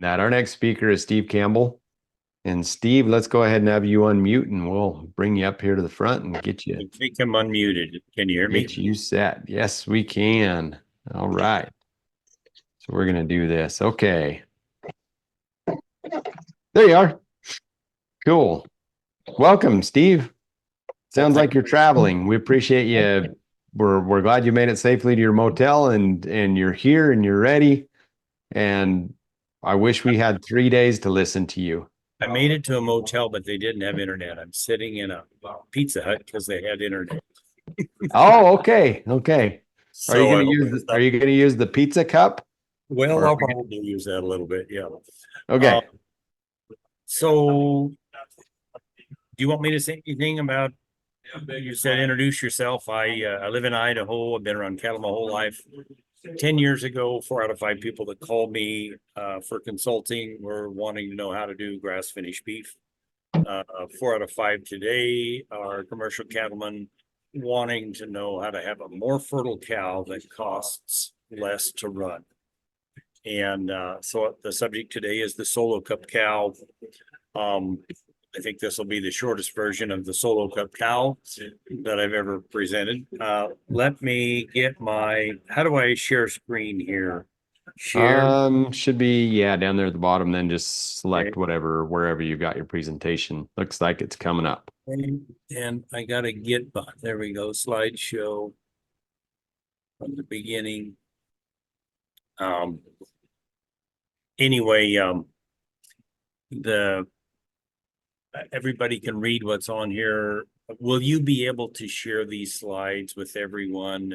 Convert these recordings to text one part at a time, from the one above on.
That our next speaker is Steve Campbell. And Steve, let's go ahead and have you unmute and we'll bring you up here to the front and I think I'm unmuted. Can you hear me? get you set. Yes, we can. All right. So we're gonna do this. Okay. There you are. Cool. Welcome, Steve. Well, Sounds like you're traveling. We appreciate you. We're glad you made it safely to your motel and you're here and you're ready. And I wish we had 3 days to listen to you. I made it to a motel, but they didn't have internet. I'm sitting in a Pizza Hut because they had internet. Oh, okay. Okay. So I hope it's Are not. you gonna use the pizza cup? Well, Or I'll probably use that a little bit. Yeah. Um, okay. so do you want me to say anything about? You said introduce yourself. I live in Idaho. I've been around cattle my whole life. 10 years ago, 4 out of 5 people that called me for consulting were wanting to know how to do grass finished beef. 4 out of 5 today are commercial cattlemen wanting to know how to have a more fertile cow that costs less to run. And so the subject today is the solo cup cow. I think this will be the shortest version of the solo cup cow that I've ever presented. Let me get how do I share screen here? Share. Should be, yeah, down there at the bottom, then just Okay. select wherever you got your presentation. Looks like it's coming up. And I gotta there we go, slideshow from the beginning. Um, anyway, the everybody can read what's on here. Will you be able to share these slides with everyone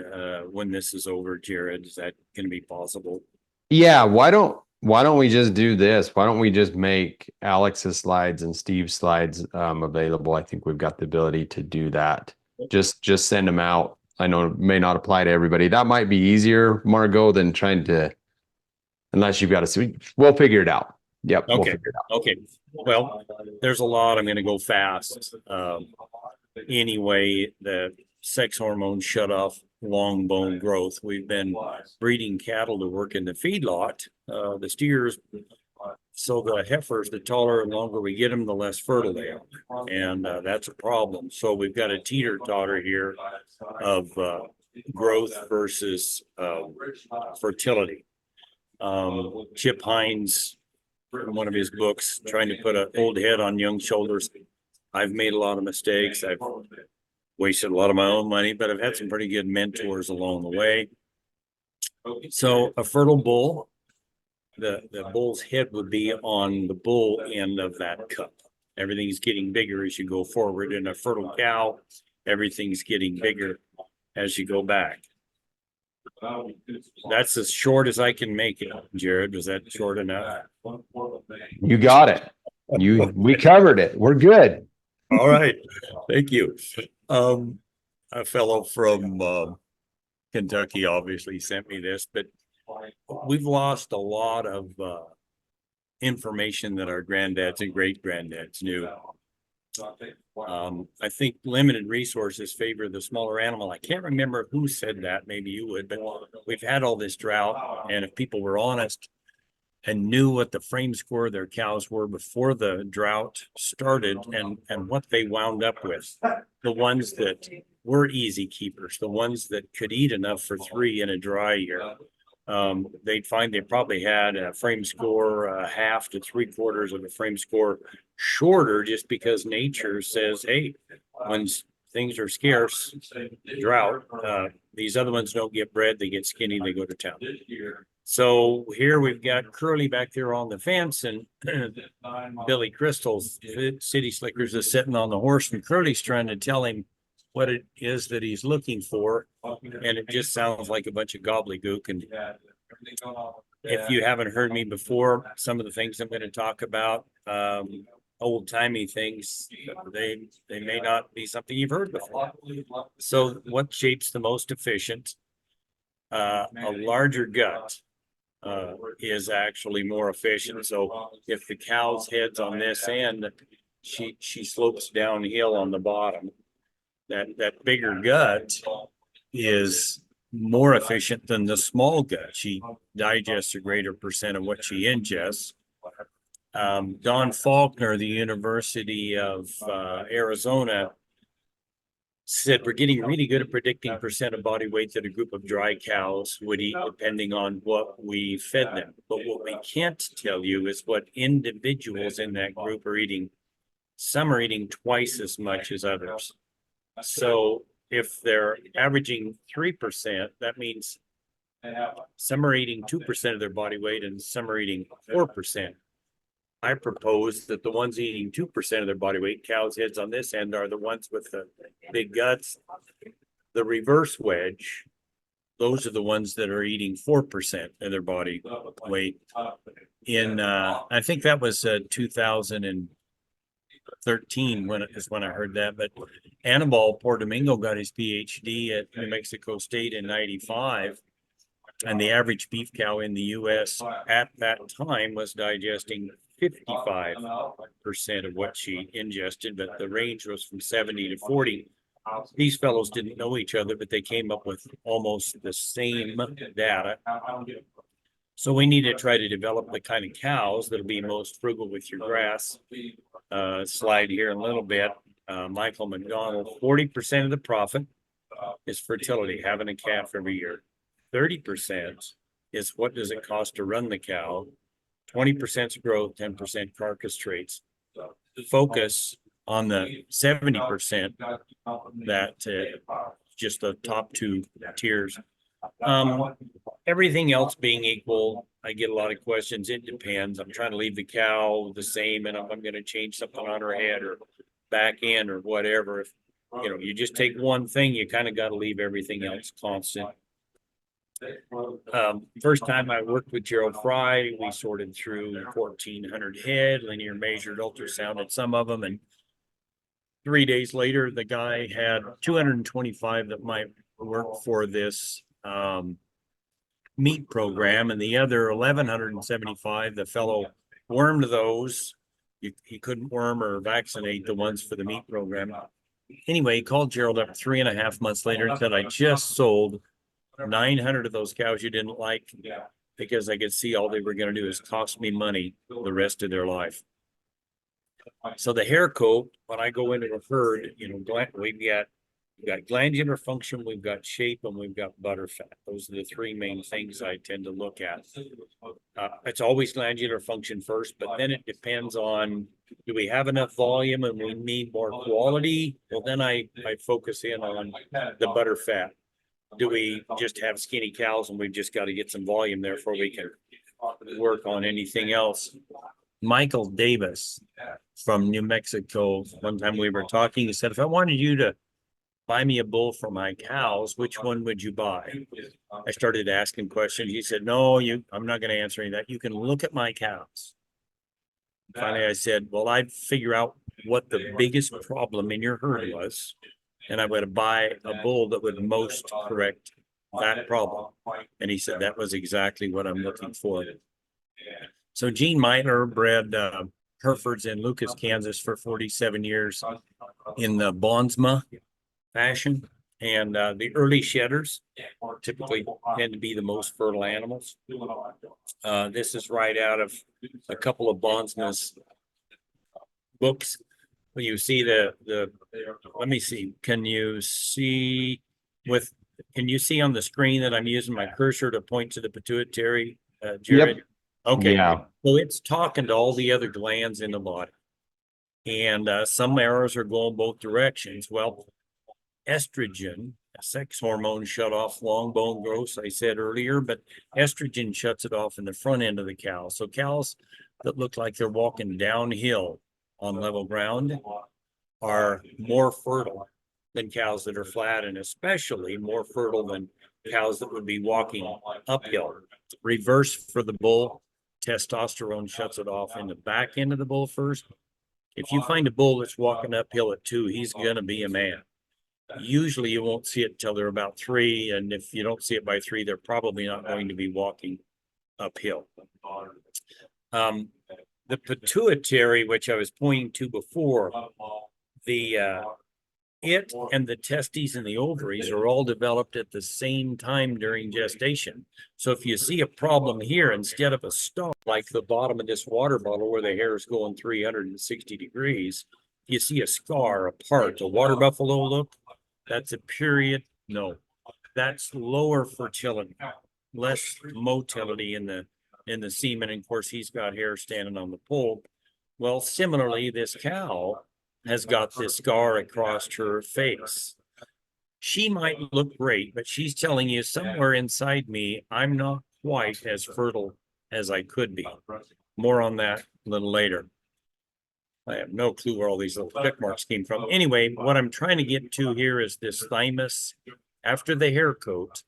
when this is over, Jared? Is that going to be possible? Yeah, why don't we just do this? Why don't we just make Alex's slides and Steve's slides available? I think we've got the ability to do that. Just send them out. I know it may not apply to everybody. That might be easier, Margot, than trying to, unless you've got to see. We'll figure it out. Yep, we'll Okay. figure it out. Okay. Well, there's a lot. I'm going to go fast. Anyway, the sex hormones shut off long bone growth. We've been breeding cattle to work in the feedlot, the steers. So the heifers, the taller and longer we get them, the less fertile they are. And that's a problem. So we've got a teeter-totter here of growth versus fertility. Chip Hines, in one of his books, trying to put an old head on young shoulders. I've made a lot of mistakes. I've wasted a lot of my own money, but I've had some pretty good mentors along the way. So a fertile bull, the bull's head would be on the bull end of that cup. Everything's getting bigger as you go forward. In a fertile cow, everything's getting bigger as you go back. That's as short as I can make it. Jared, was that short enough? You got it. We covered it. We're good. All right. Thank you. A fellow from Kentucky obviously sent me this, but we've lost a lot of information that our granddads and great granddads knew. I think limited resources favor the smaller animal. I can't remember who said that. Maybe you would, but we've had all this drought, and if people were honest and knew what the frame score of their cows were before the drought started and what they wound up with, the ones that were easy keepers, the ones that could eat enough for 3 in a dry year, they'd find they probably had a frame score half to 3/4 of a frame score shorter, just because nature says, hey, when things are scarce, drought, these other ones don't get bred, they get skinny, they go to town. So here we've got Curly back there on the fence, and Billy Crystal's City Slickers is sitting on the horse, and Curly's trying to tell him what it is that he's looking for, and it just sounds like a bunch of gobbledygook. And if you haven't heard me before, some of the things I'm going to talk about, old-timey things, they may not be something you've heard before. So what shape's the most efficient? A larger gut is actually more efficient. So if the cow's head's on this end, she slopes downhill on the bottom. That bigger gut is more efficient than the small gut. She digests a greater percent of what she ingests. Don Faulkner, the University of Arizona, said we're getting really good at predicting percent of body weight that a group of dry cows would eat depending on what we fed them. But what we can't tell you is what individuals in that group are eating. Some are eating twice as much as others. So if they're averaging 3%, that means some are eating 2% of their body weight and some are eating 4%. I propose that the ones eating 2% of their body weight, cows' heads on this end, are the ones with the big guts. The reverse wedge, those are the ones that are eating 4% of their body weight. I think that was 2013 when I heard that. But Anibal Portomingo got his PhD at New Mexico State in '95. And the average beef cow in the US at that time was digesting 55% of what she ingested, but the range was from 70 to 40. These fellows didn't know each other, but they came up with almost the same data. So we need to try to develop the kind of cows that'll be most frugal with your grass. Slide here in a little bit. Michael McDonald, 40% of the profit is fertility, having a calf every year. 30% is what does it cost to run the cow. 20% is growth, 10% carcass traits. Focus on the 70% that just the top two tiers. Everything else being equal, I get a lot of questions. It depends. I'm trying to leave the cow the same, and if I'm going to change something on her head or back end or whatever, if you just take one thing, you kind of got to leave everything else constant. First time I worked with Gerald Fry, we sorted through 1,400 head, linear measured, ultrasounded some of them, and 3 days later, the guy had 225 that might work for this meat program, and the other 1,175, the fellow wormed those. He couldn't worm or vaccinate the ones for the meat program. Anyway, he called Gerald up 3.5 months later and said, I just sold 900 of those cows you didn't like because I could see all they were going to do is cost me money the rest of their life. So the hair coat, when I go into a herd, we've got glandular function, we've got shape, and we've got butterfat. Those are the three main things I tend to look at. It's always glandular function first, but then it depends on, do we have enough volume and we need more quality? Well, then I focus in on the butterfat. Do we just have skinny cows and we've just got to get some volume there before we can work on anything else? Michael Davis from New Mexico, one time we were talking, he said, if I wanted you to buy me a bull for my cows, which one would you buy? I started asking questions. He said, no, I'm not going to answer any of that. You can look at my cows. Finally, I said, well, I'd figure out what the biggest problem in your herd was, and I would buy a bull that would most correct that problem. And he said, that was exactly what I'm looking for. So Gene Meitler bred Herefords in Lucas, Kansas for 47 years in the Bondsma fashion. And the early shedders typically tend to be the most fertile animals. This is right out of a couple of Bondsma's books. When you see let me see, can you see on the screen that I'm using my cursor to point to the pituitary, Jared? Yep. Okay. Yeah. So it's talking to all the other glands in the body. And some arrows are going both directions. Well, estrogen, a sex hormone, shut off long bone growth, I said earlier, but estrogen shuts it off in the front end of the cow. So cows that look like they're walking downhill on level ground are more fertile than cows that are flat, and especially more fertile than cows that would be walking uphill. Reverse for the bull, testosterone shuts it off in the back end of the bull first. If you find a bull that's walking uphill at 2, he's going to be a man. Usually you won't see it until they're about 3, and if you don't see it by 3, they're probably not going to be walking uphill. The pituitary, which I was pointing to before, the it and the testes and the ovaries are all developed at the same time during gestation. So if you see a problem here, instead of a star, like the bottom of this water bottle where the hair is going 360 degrees, you see a scar, a part, a water buffalo look, that's a period. No, that's lower fertility, less motility in the semen. And of course, he's got hair standing on the pole. Well, similarly, this cow has got this scar across her face. She might look great, but she's telling you somewhere inside me, I'm not quite as fertile as I could be. More on that a little later. I have no clue where all these little check marks came from. Anyway, what I'm trying to get to here is this thymus after the hair coat.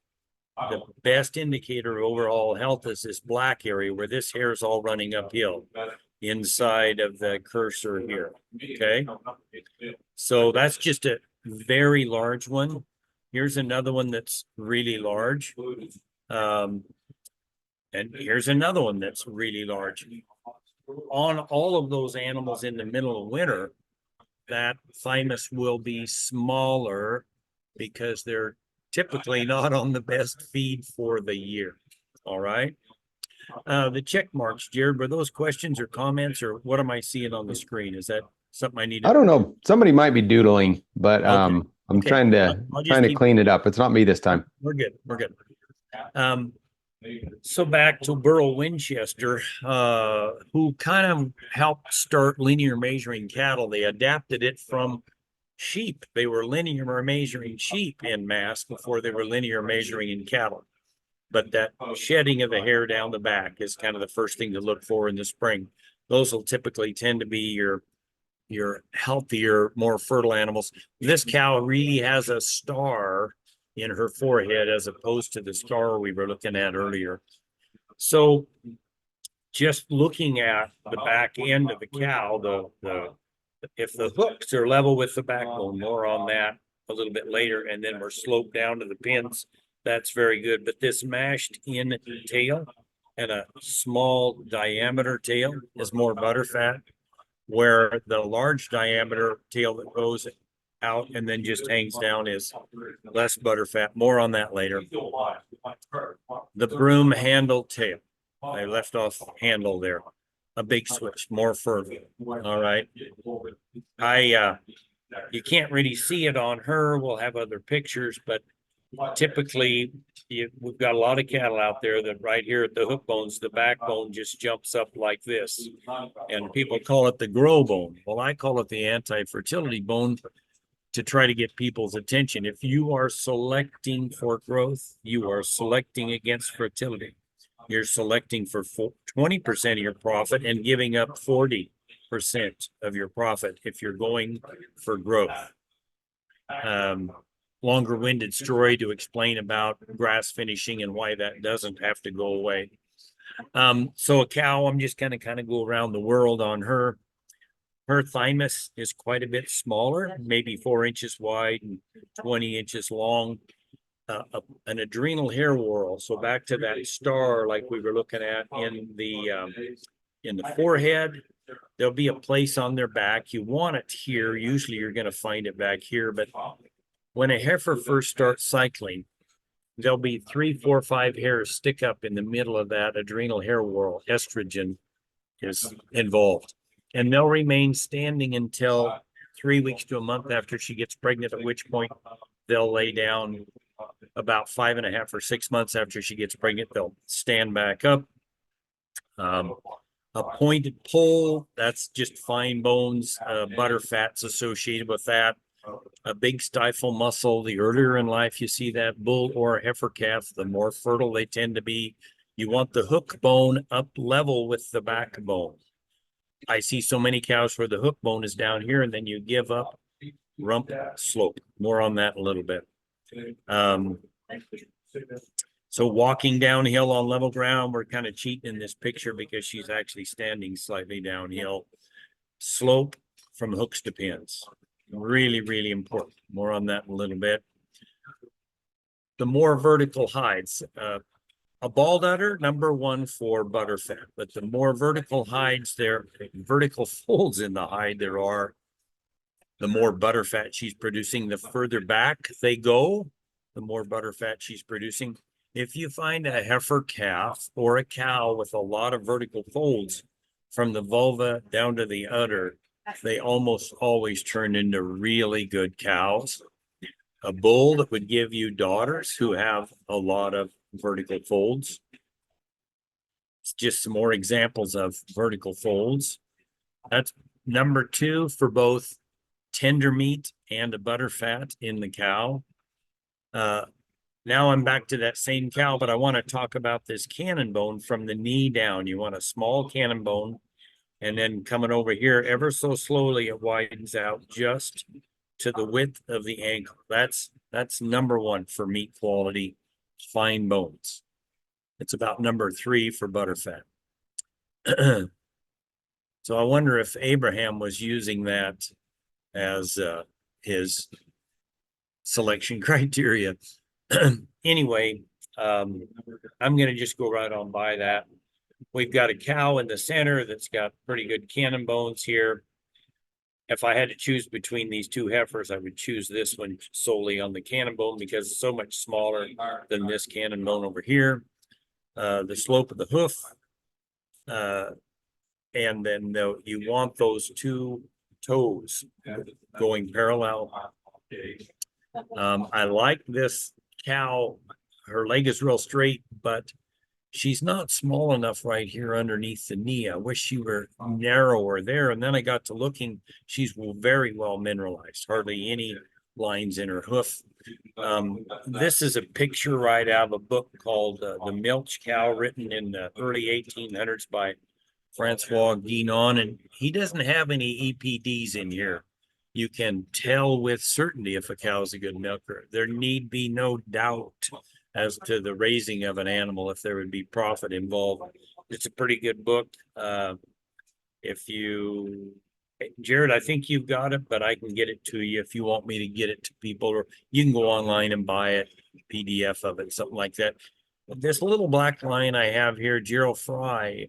The best indicator of overall health is this black area where this hair is all running uphill inside of the cursor here. Okay. So that's just a very large one. Here's another one that's really large. And here's another one that's really large. On all of those animals in the middle of winter, that thymus will be smaller because they're typically not on the best feed for the year. All right. The check marks, Jared, were those questions or comments, or what am I seeing on the screen? Is that something I need to? I don't know. Somebody might be doodling, but Okay. I'm Okay. trying to I'll just keep clean it up. It's not me this time. We're good. We're good. So back to Burl Winchester, who kind of helped start linear measuring cattle. They adapted it from sheep. They were linear measuring sheep in mass before they were linear measuring in cattle. But that shedding of the hair down the back is kind of the first thing to look for in the spring. Those will typically tend to be your healthier, more fertile animals. This cow really has a star in her forehead as opposed to the star we were looking at earlier. So just looking at the back end of the cow, if the hooks are level with the backbone, more on that a little bit later, and then we're sloped down to the pins, that's very good. But this mashed in tail and a small diameter tail is more butterfat, where the large diameter tail that goes out and then just hangs down is less butterfat. More on that later. The broom handle tail. I left off handle there. A big switch, more fertile. All right. You can't really see it on her. We'll have other pictures, but typically we've got a lot of cattle out there that right here at the hook bones, the backbone just jumps up like this. And people call it the grow bone. Well, I call it the anti-fertility bone to try to get people's attention. If you are selecting for growth, you are selecting against fertility. You're selecting for 20% of your profit and giving up 40% of your profit if you're going for growth. Longer-winded story to explain about grass finishing and why that doesn't have to go away. So a cow, I'm just gonna kind of go around the world on her. Her thymus is quite a bit smaller, maybe 4 inches wide and 20 inches long. An adrenal hair whorl. So back to that star, like we were looking at in the forehead, there'll be a place on their back. You want it here. Usually you're going to find it back here, but when a heifer first starts cycling, there'll be 3, 4, 5 hairs stick up in the middle of that adrenal hair whorl. Estrogen is involved, and they'll remain standing until 3 weeks to a month after she gets pregnant, at which point they'll lay down. About 5.5 or 6 months after she gets pregnant, they'll stand back up. A pointed pole, that's just fine bones, butterfat's associated with that. A big stifle muscle. The earlier in life you see that bull or heifer calf, the more fertile they tend to be. You want the hook bone up level with the backbone. I see so many cows where the hook bone is down here and then you give up rump slope. More on that in a little bit. So walking downhill on level ground, we're kind of cheating in this picture because she's actually standing slightly downhill. Slope from hooks to pins. Really, really important. More on that in a little bit. The more vertical hides. A bald udder, #1 for butterfat, but the more vertical hides there, vertical folds in the hide there are, The more butterfat she's producing, the further back they go, the more butterfat she's producing. If you find a heifer calf or a cow with a lot of vertical folds from the vulva down to the udder, they almost always turn into really good cows. A bull that would give you daughters who have a lot of vertical folds. It's just some more examples of vertical folds. That's number 2 for both tender meat and a butterfat in the cow. Now I'm back to that same cow, but I want to talk about this cannon bone from the knee down. You want a small cannon bone, and then coming over here ever so slowly, it widens out just to the width of the ankle. That's number 1 for meat quality, fine bones. It's about number 3 for butterfat. So I wonder if Abraham was using that as his selection criteria. Anyway, I'm going to just go right on by that. We've got a cow in the center that's got pretty good cannon bones here. If I had to choose between these 2 heifers, I would choose this one solely on the cannon bone because it's so much smaller than this cannon bone over here. The slope of the hoof, and then you want those 2 toes going parallel. I like this cow. Her leg is real straight, but she's not small enough right here underneath the knee. I wish she were narrower there. And then I got to looking, she's very well mineralized, hardly any lines in her hoof. This is a picture right out of a book called The Milch Cow, written in the early 1800s by Francois Guinon, and he doesn't have any EPDs in here. You can tell with certainty if a cow is a good milker. There need be no doubt as to the raising of an animal if there would be profit involved. It's a pretty good book. If you, Jared, I think you've got it, but I can get it to you if you want me to get it to people, or you can go online and buy it, PDF of it, something like that. This little black line I have here, Gerald Fry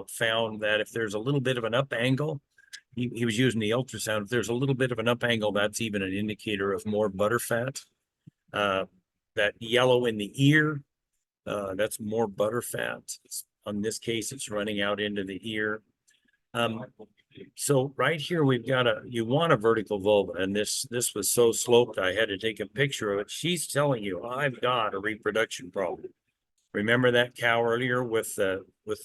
found that if there's a little bit of an up angle, he was using the ultrasound. If there's a little bit of an up angle, that's even an indicator of more butterfat. That yellow in the ear, that's more butterfat. On this case, it's running out into the ear. So right here, we've got you want a vertical vulva, and this was so sloped, I had to take a picture of it. She's telling you, I've got a reproduction problem. Remember that cow earlier with the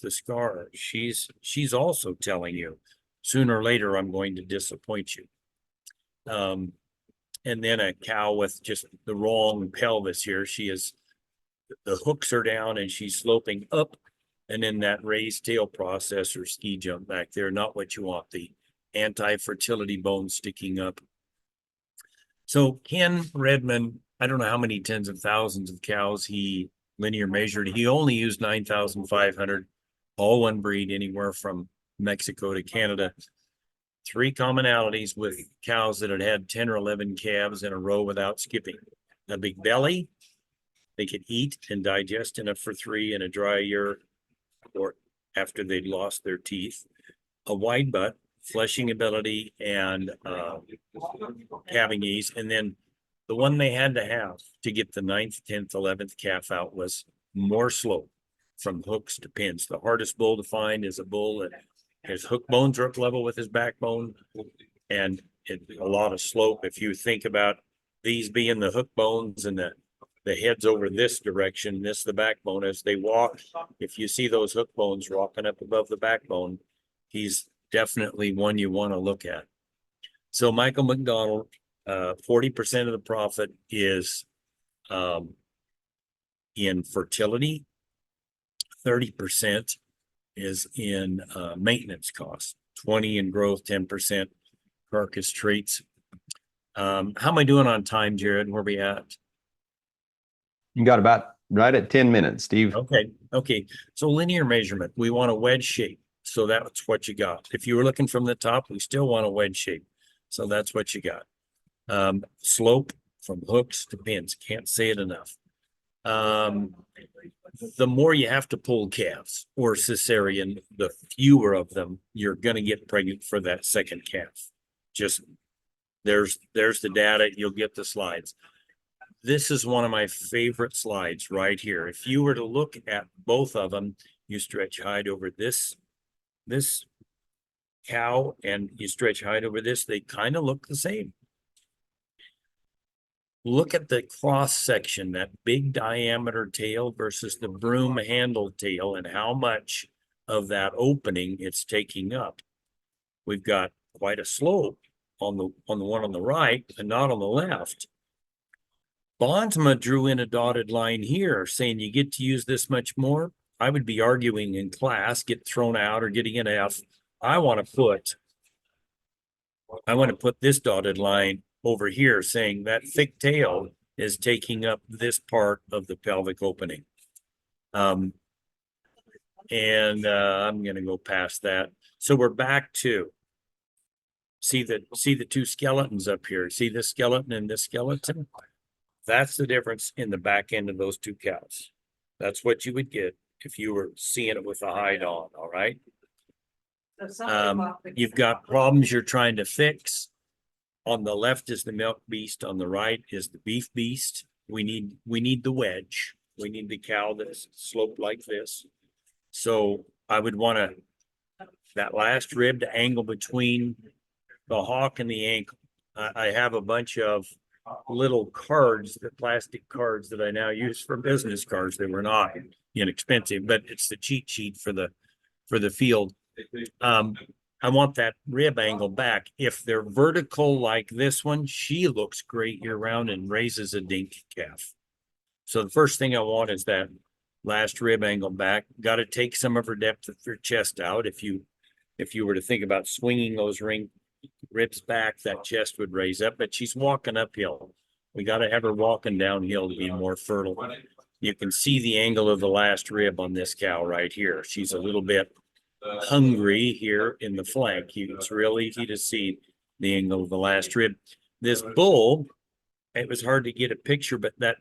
scar? She's also telling you, sooner or later, I'm going to disappoint you. And then a cow with just the wrong pelvis here. The hooks are down and she's sloping up, and then that raised tail process or ski jump back there, not what you want, the anti-fertility bone sticking up. So Ken Redmond, I don't know how many tens of thousands of cows he linear measured. He only used 9,500, all one breed, anywhere from Mexico to Canada. 3 commonalities with cows that had 10 or 11 calves in a row without skipping. A big belly, they could eat and digest enough for 3 in a dry year or after they'd lost their teeth. A wide butt, fleshing ability, and calving ease. And then the one they had to have to get the 9th, 10th, 11th calf out was more slope from hooks to pins. The hardest bull to find is a bull that his hook bones are up level with his backbone, and a lot of slope. If you think about these being the hook bones and the head's over this direction, this the backbone. As they walk, if you see those hook bones walking up above the backbone, he's definitely one you want to look at. So Michael McDonald, 40% of the profit is in fertility, 30% is in maintenance costs, 20 in growth, 10% carcass traits. How am I doing on time, Jared? Where are we at? You got about right at 10 minutes, Steve. Okay. So linear measurement, we want a wedge shape. So that's what you got. If you were looking from the top, we still want a wedge shape. So that's what you got. Slope from hooks to pins. Can't say it enough. The more you have to pull calves or cesarean, the fewer of them you're going to get pregnant for that second calf. Just There's the data. You'll get the slides. This is one of my favorite slides right here. If you were to look at both of them, you stretch height over this cow and you stretch height over this, they kind of look the same. Look at the cross section, that big diameter tail versus the broom handled tail, and how much of that opening it's taking up. We've got quite a slope on the one on the right and not on the left. Bondsma drew in a dotted line here saying you get to use this much more. I would be arguing in class, get thrown out or getting an F. I want to put this dotted line over here saying that thick tail is taking up this part of the pelvic opening. I'm going to go past that. So we're back to see the two skeletons up here. See this skeleton and this skeleton? That's the difference in the back end of those two cows. That's what you would get if you were seeing it with the hide on, all right? You've got problems you're trying to fix. On the left is the milk beast. On the right is the beef beast. We need the wedge. We need the cow that's sloped like this. So I would want that last rib to angle between the hock and the ankle. I have a bunch of little cards, the plastic cards that I now use for business cards. They were not inexpensive, but it's the cheat sheet for the field. I want that rib angle back. If they're vertical like this one, she looks great year round and raises a dinky calf. So the first thing I want is that last rib angle back. Got to take some of her depth of her chest out. If you were to think about swinging those ribs back, that chest would raise up, but she's walking uphill. We got to have her walking downhill to be more fertile. You can see the angle of the last rib on this cow right here. She's a little bit hungry here in the flank. It's real easy to see the angle of the last rib. This bull, it was hard to get a picture, but that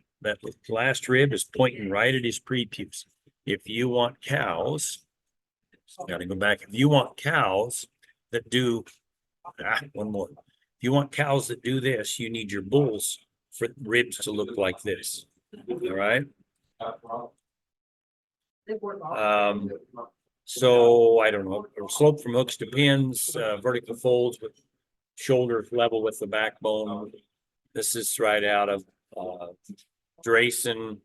last rib is pointing right at his prepuce. If you want cows, got to go back. If you want cows that do one more. If you want cows that do this, you need your bulls for ribs to look like this. All right. So I don't know, slope from hooks to pins, vertical folds with shoulders level with the backbone. This is right out of Drayson,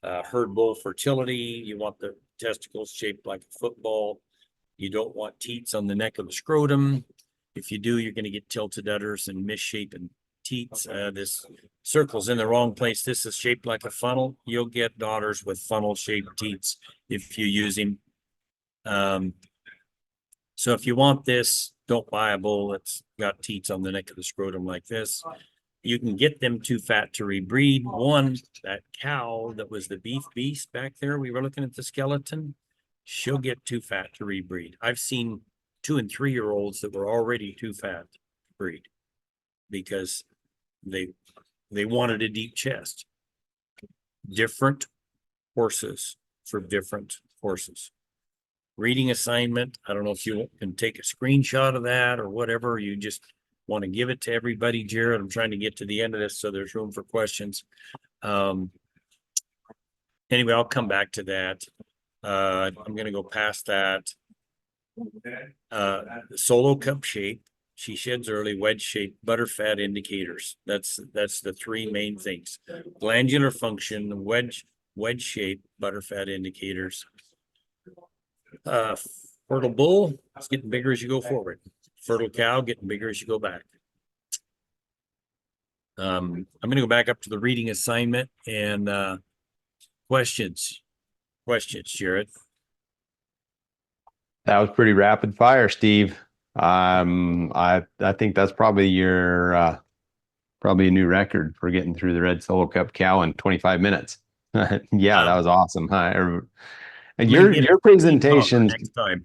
herd bull fertility. You want the testicles shaped like a football. You don't want teats on the neck of the scrotum. If you do, you're going to get tilted udders and misshapen teats. This circle's in the wrong place. This is shaped like a funnel. You'll get daughters with funnel-shaped teats if you use him. So if you want this, don't buy a bull that's got teats on the neck of the scrotum like this. You can get them too fat to rebreed. One, that cow that was the beef beast back there, we were looking at the skeleton, she'll get too fat to rebreed. I've seen 2- and 3-year-olds that were already too fat to breed because they wanted a deep chest. Different horses for different horses. Reading assignment, I don't know if you can take a screenshot of that or whatever. You just want to give it to everybody, Jared. I'm trying to get to the end of this so there's room for questions. Anyway, I'll come back to that. I'm going to go past that. The solo cup shape, she sheds early, wedge shape, butterfat indicators. That's the three main things. Glandular function, wedge shape, butterfat indicators. Fertile bull, it's getting bigger as you go forward. Fertile cow, getting bigger as you go back. I'm going to go back up to the reading assignment and questions, Jared. That was pretty rapid fire, Steve. I think that's probably your probably a new record for getting through the Red Solo Cup cow in 25 minutes. Yeah, that was awesome. And your presentations next time.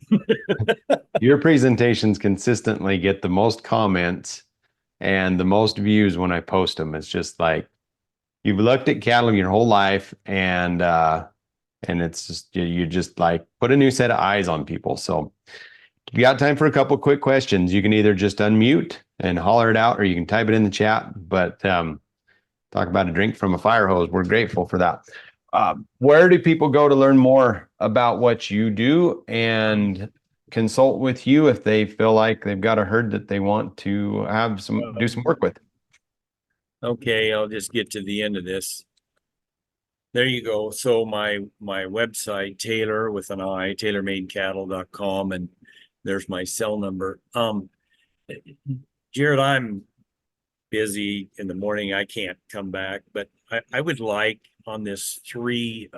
your presentations consistently get the most comments and the most views when I post them. It's just like you've looked at cattle your whole life, and it's just you just like put a new set of eyes on people. So If you got time for a couple quick questions, you can either just unmute and holler it out, or you can type it in the chat. But talk about a drink from a fire hose. We're grateful for that. Where do people go to learn more about what you do and consult with you if they feel like they've got a herd that they want to have do some work with? Okay, I'll just get to the end of this. There you go. So my website, Taylor with an I, tailormadecattle.com, and there's my cell number. Jared, I'm busy in the morning. I can't come back, but I would like on this 3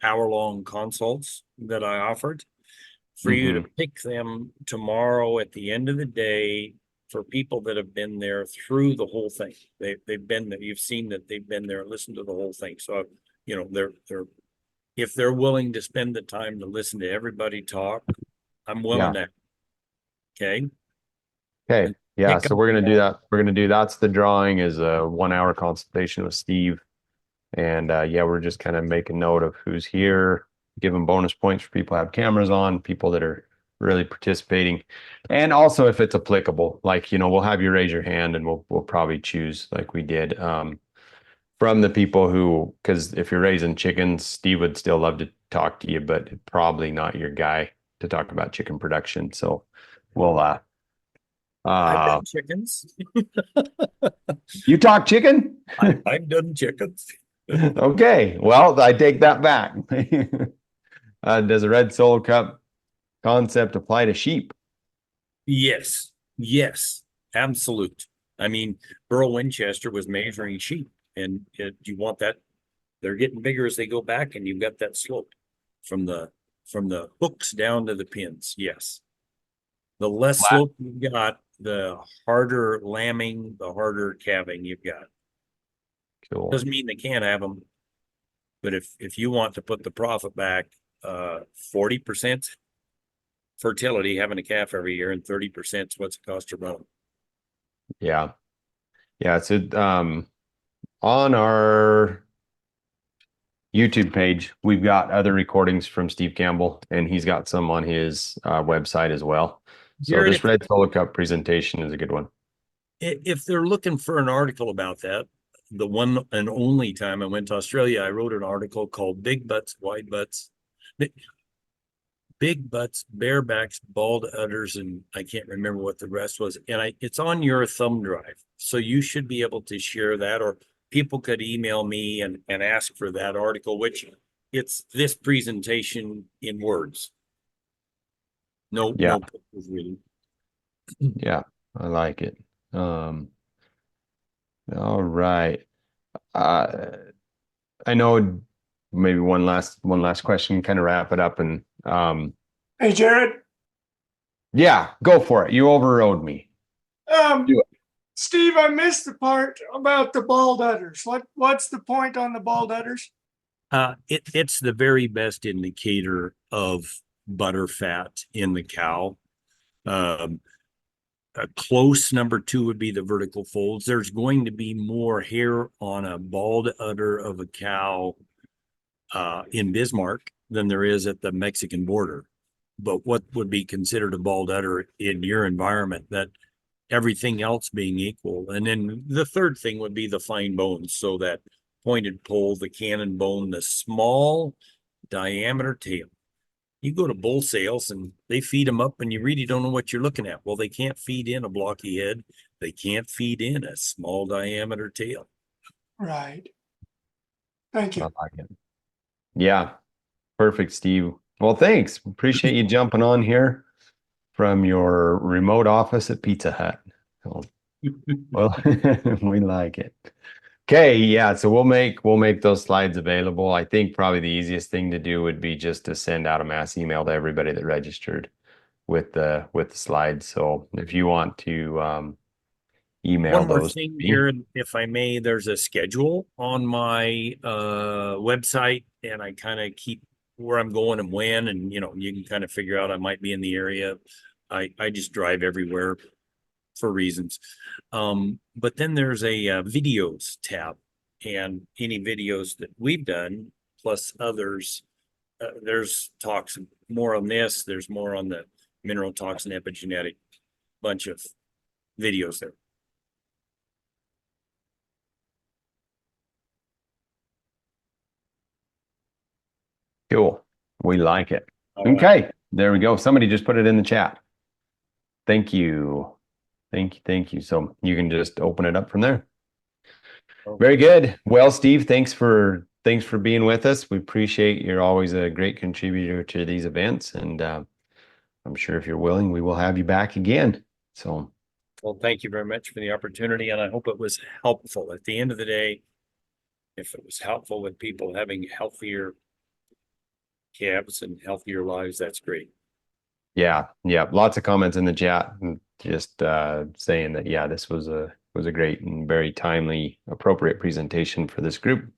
hour-long consults that I offered for you to pick them tomorrow at the end of the day for people that have been there through the whole thing. They've been there. You've seen that they've been there, listened to the whole thing. So, you know, they're if they're willing to spend the time to listen to everybody talk, I'm willing to. Okay. Okay. Yeah. So we're going to do that. We're going to do that's the drawing is a 1 hour consultation with Steve. And yeah, we're just kind of making note of who's here, giving bonus points for people who have cameras on, people that are really participating. And also if it's applicable, like, you know, we'll have you raise your hand and we'll probably choose like we did from the people who, because if you're raising chickens, Steve would still love to talk to you, but probably not your guy to talk about chicken production. So we'll I've done chickens. You talk chicken? I've done chickens. Okay, well, I take that back. Does a red solo cup concept apply to sheep? Yes, yes, absolute. I mean, Burl Winchester was measuring sheep, and you want that. They're getting bigger as they go back, and you've got that slope from the hooks down to the pins. Yes, the less slope you've got, the harder lambing, the harder calving you've got. Cool. Doesn't mean they can't have them, but if you want to put the profit back, 40% fertility, having a calf every year, and 30% is what's it cost to run them. Yeah. Yeah. So on our YouTube page, we've got other recordings from Steve Campbell, and he's got some on his website as well. So Jared, this red solo cup presentation is a good one. If they're looking for an article about that, the one and only time I went to Australia, I wrote an article called Big Butts, Wide Butts, Big Butts, Barebacks, Bald Udders, and I can't remember what the rest was. And it's on your thumb drive. So you should be able to share that, or people could email me and ask for that article, which it's this presentation in words. No pictures really. Yeah, I like it. All right. I know maybe one last question, kind of wrap it up, and Hey, Jared. yeah, go for it. You overrode me. Do it. Steve, I missed the part about the bald udders. What's the point on the bald udders? It's the very best indicator of butterfat in the cow. A close number 2 would be the vertical folds. There's going to be more hair on a bald udder of a cow in Bismarck than there is at the Mexican border. But what would be considered a bald udder in your environment, that everything else being equal. And then the third thing would be the fine bones. So that pointed pole, the cannon bone, the small diameter tail. You go to bull sales and they feed them up and you really don't know what you're looking at. Well, they can't feed in a blocky head. They can't feed in a small diameter tail. Right. Thank you. I like it. Yeah, perfect, Steve. Well, thanks. Appreciate you jumping on here from your remote office at Pizza Hut. Well, we like it. Okay, yeah, so we'll make those slides available. I think probably the easiest thing to do would be just to send out a mass email to everybody that registered with the slides. So if you want to email One more those thing to me. here, if I may, there's a schedule on my website, and I kind of keep where I'm going and when, and you can kind of figure out I might be in the area. I just drive everywhere for reasons. But then there's a videos tab, and any videos that we've done plus others, there's talks more on this, there's more on the mineral toxin epigenetic, bunch of videos there. Cool. We like it. All right. Okay, there we go. Somebody just put it in the chat. Thank you. Thank you. So you can just open it up from there. Very good. Well, Steve, thanks for being with us. We appreciate you're always a great contributor to these events, and I'm sure if you're willing, we will have you back again. So, well, thank you very much for the opportunity, and I hope it was helpful. At the end of the day, if it was helpful with people having healthier calves and healthier lives, that's great. yeah, lots of comments in the chat, and just saying that, yeah, this was a great and very timely, appropriate presentation for this group.